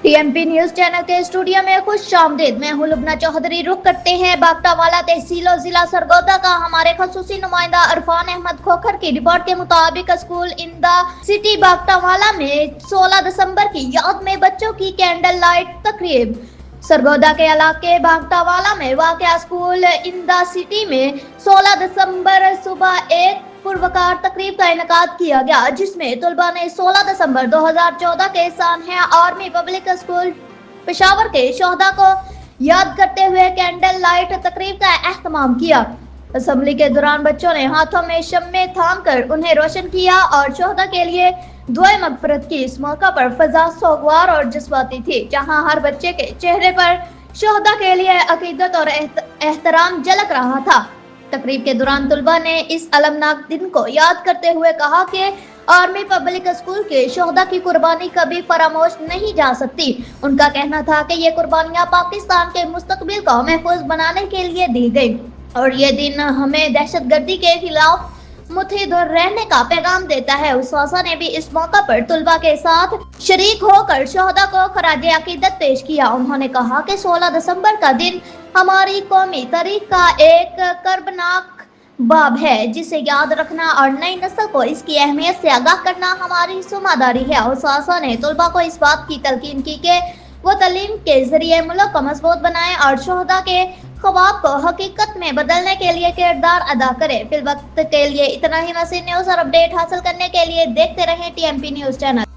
TMP news channel के studio में खुश आमदीद। मैं हूं लुबना चौधरी। रुख करते हैं बागटावाला तहसील और जिला सरगोदा का। हमारे खसूसी नुमाइंदा इरफान अहमद खोखर की रिपोर्ट के मुताबिक स्कूल इन द सिटी बागटावाला में 16 दिसंबर की याद में बच्चों की कैंडल लाइट तकरीब। सरगोदा के इलाके बागटावाला में वाक़या स्कूल इन द सिटी में 16 दिसंबर सुबह एक पुरवकार तकरीब का इनेकाद किया गया, जिसमें तलबा ने 16 दिसंबर 2014 के सानहा आर्मी पब्लिक स्कूल पेशावर के शोहदा को याद करते हुए कैंडल लाइट तकरीब का एहतमाम किया। असेंबली के दौरान बच्चों ने हाथों में शम्मे थाम कर उन्हें रोशन किया और शोहदा के लिए दुआ मगफिरत की। इस मौका पर फजा सोगवार और जज्बाती थी, जहां हर बच्चे के चेहरे पर शोहदा के लिए अकीदत और एहतराम झलक रहा था। तकरीब के दौरान तलबा ने इस अलमनाक दिन को याद करते हुए कहा कि आर्मी पब्लिक स्कूल के शोहदा की कुर्बानी कभी फरामोश नहीं जा सकती। उनका कहना था कि ये कुर्बानियां पाकिस्तान के मुस्तकबिल को महफूज बनाने के लिए दी गई और ये दिन हमें दहशतगर्दी के खिलाफ मुत्तहिद रहने का पैगाम देता है। उस्ताज़ा ने भी इस मौका पर तलबा के साथ शरीक होकर शोहदा को खराजे अकीदत पेश किया। उन्होंने कहा कि 16 दिसंबर का दिन हमारी कौमी तारीख का एक कर्बनाक बाब है, जिसे याद रखना और नई नस्ल को इसकी अहमियत से आगाह करना हमारी जिम्मेदारी है। उस्ताज़ा ने तलबा को इस बात की तलकीन की कि वो तालीम के जरिए मुल्क को मजबूत बनाए और शोहदा के ख्वाब को हकीकत में बदलने के लिए किरदार अदा करे। फिल वक्त के लिए इतना ही। मज़ीद न्यूज़ और अपडेट हासिल करने के लिए देखते रहें टीएमपी न्यूज़ चैनल।